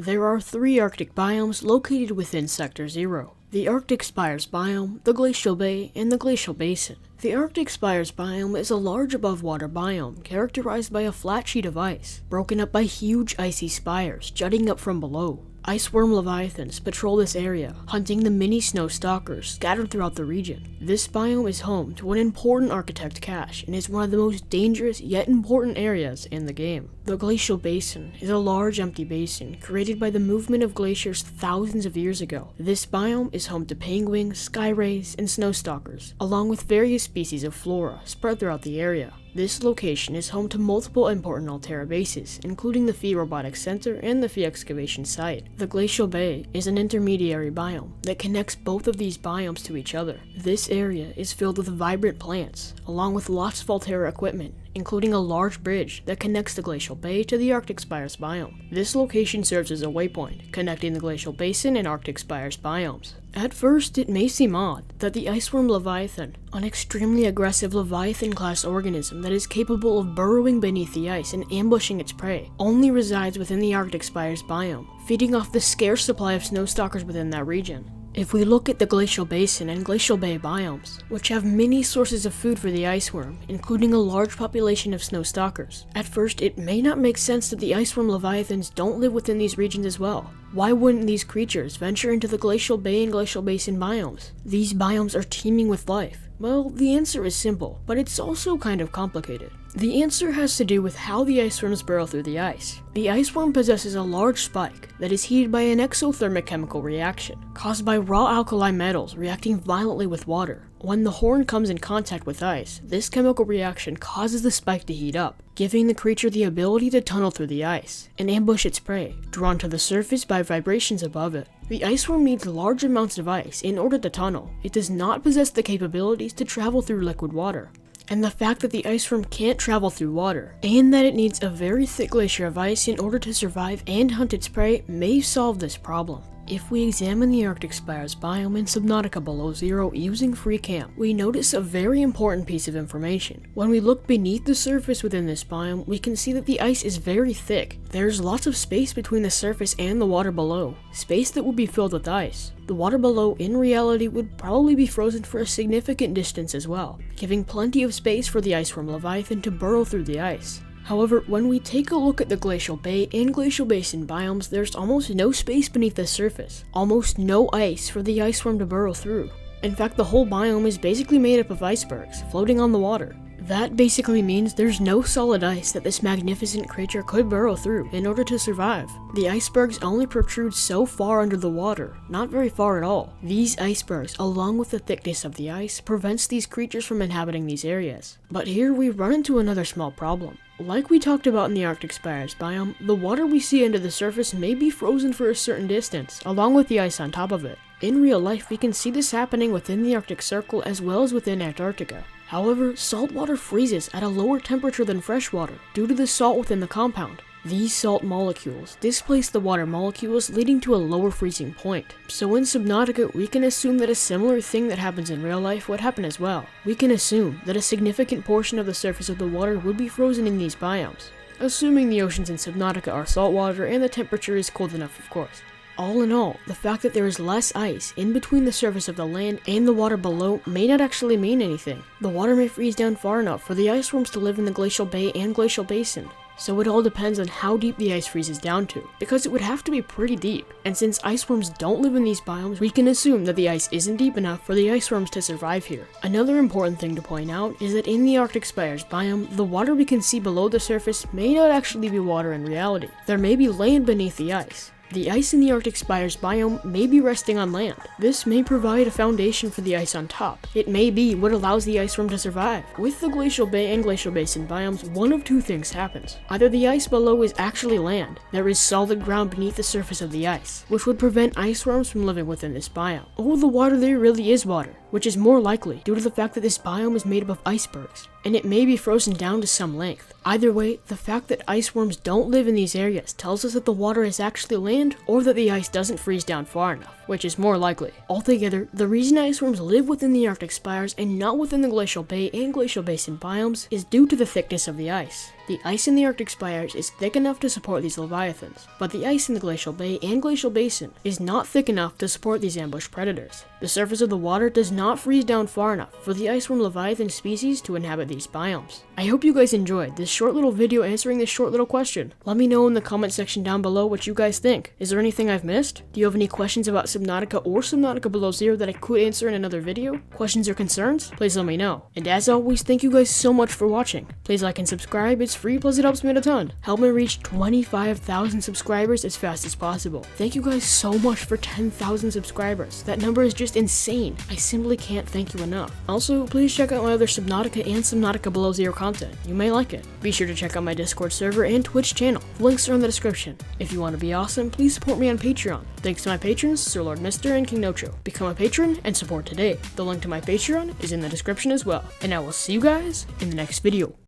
There are 3 Arctic biomes located within Sector 0. The Arctic Spires biome, the Glacial Bay, and the Glacial Basin. The Arctic Spires biome is a large above-water biome characterized by a flat sheet of ice, broken up by huge icy spires jutting up from below. Ice Worm Leviathans patrol this area, hunting the mini Snow Stalkers scattered throughout the region. This biome is home to an important architect cache and is one of the most dangerous yet important areas in the game. The Glacial Basin is a large empty basin created by the movement of glaciers thousands of years ago. This biome is home to penguins, sky rays, and snow stalkers, along with various species of flora spread throughout the area. This location is home to multiple important Altera bases, including the Phi Robotics Center and the Phi Excavation Site. The Glacial Bay is an intermediary biome that connects both of these biomes to each other. This area is filled with vibrant plants, along with lots of Altera equipment, including a large bridge that connects the Glacial Bay to the Arctic Spires biome. This location serves as a waypoint, connecting the Glacial Basin and Arctic Spires biomes. At first, it may seem odd that the Ice Worm Leviathan, an extremely aggressive leviathan-class organism that is capable of burrowing beneath the ice and ambushing its prey, only resides within the Arctic Spires biome, feeding off the scarce supply of snow stalkers within that region. If we look at the Glacial Basin and Glacial Bay biomes, which have many sources of food for the ice worm, including a large population of snow stalkers, at first it may not make sense that the Ice Worm Leviathans don't live within these regions as well. Why wouldn't these creatures venture into the Glacial Bay and Glacial Basin biomes? These biomes are teeming with life. Well, the answer is simple, but it's also kind of complicated. The answer has to do with how the ice worms burrow through the ice. The ice worm possesses a large spike that is heated by an exothermic chemical reaction, caused by raw alkali metals reacting violently with water. When the horn comes in contact with ice, this chemical reaction causes the spike to heat up, giving the creature the ability to tunnel through the ice and ambush its prey, drawn to the surface by vibrations above it. The ice worm needs large amounts of ice in order to tunnel. It does not possess the capabilities to travel through liquid water. And the fact that the ice worm can't travel through water, and that it needs a very thick glacier of ice in order to survive and hunt its prey, may solve this problem. If we examine the Arctic Spires biome in Subnautica below zero using FreeCam, we notice a very important piece of information. When we look beneath the surface within this biome, we can see that the ice is very thick. There's lots of space between the surface and the water below, space that would be filled with ice. The water below, in reality, would probably be frozen for a significant distance as well, giving plenty of space for the Ice Worm Leviathan to burrow through the ice. However, when we take a look at the Glacial Bay and Glacial Basin biomes, there's almost no space beneath the surface, almost no ice for the ice worm to burrow through. In fact, the whole biome is basically made up of icebergs, floating on the water. That basically means there's no solid ice that this magnificent creature could burrow through in order to survive. The icebergs only protrude so far under the water, not very far at all. These icebergs, along with the thickness of the ice, prevents these creatures from inhabiting these areas. But here we run into another small problem. Like we talked about in the Arctic Spires biome, the water we see under the surface may be frozen for a certain distance, along with the ice on top of it. In real life, we can see this happening within the Arctic Circle as well as within Antarctica. However, salt water freezes at a lower temperature than fresh water due to the salt within the compound. These salt molecules displace the water molecules, leading to a lower freezing point. So in Subnautica, we can assume that a similar thing that happens in real life would happen as well. We can assume that a significant portion of the surface of the water would be frozen in these biomes, assuming the oceans in Subnautica are saltwater and the temperature is cold enough, of course. All in all, the fact that there is less ice in between the surface of the land and the water below may not actually mean anything. The water may freeze down far enough for the ice worms to live in the Glacial Bay and Glacial Basin. So it all depends on how deep the ice freezes down to, because it would have to be pretty deep. And since ice worms don't live in these biomes, we can assume that the ice isn't deep enough for the ice worms to survive here. Another important thing to point out is that in the Arctic Spires biome, the water we can see below the surface may not actually be water in reality. There may be land beneath the ice. The ice in the Arctic Spires biome may be resting on land. This may provide a foundation for the ice on top. It may be what allows the ice worm to survive. With the Glacial Bay and Glacial Basin biomes, one of two things happens. Either the ice below is actually land, there is solid ground beneath the surface of the ice, which would prevent ice worms from living within this biome. Or the water there really is water, which is more likely due to the fact that this biome is made up of icebergs, and it may be frozen down to some length. Either way, the fact that ice worms don't live in these areas tells us that the water is actually land, or that the ice doesn't freeze down far enough, which is more likely. Altogether, the reason ice worms live within the Arctic Spires and not within the Glacial Bay and Glacial Basin biomes is due to the thickness of the ice. The The ice in the Arctic Spires is thick enough to support these leviathans, but the ice in the Glacial Bay and Glacial Basin is not thick enough to support these ambush predators. The surface of the water does not freeze down far enough for the Ice Worm Leviathan species to inhabit these biomes. I hope you guys enjoyed this short little video answering this short little question. Let me know in the comment section down below what you guys think. Is there anything I've missed? Do you have any questions about Subnautica or Subnautica Below Zero that I could answer in another video? Questions or concerns? Please let me know. And as always, thank you guys so much for watching. Please like and subscribe, it's free plus it helps me out a ton. Help me reach 25,000 subscribers as fast as possible. Thank you guys so much for 10,000 subscribers. That number is just insane. I simply can't thank you enough. Also, please check out my other Subnautica and Subnautica Below Zero content. You may like it. Be sure to check out my Discord server and Twitch channel. The links are in the description. If you want to be awesome, please support me on Patreon. Thanks to my patrons, Sir Lord Mister and King Nocho. Become a patron and support today. The link to my Patreon is in the description as well. And I will see you guys in the next video.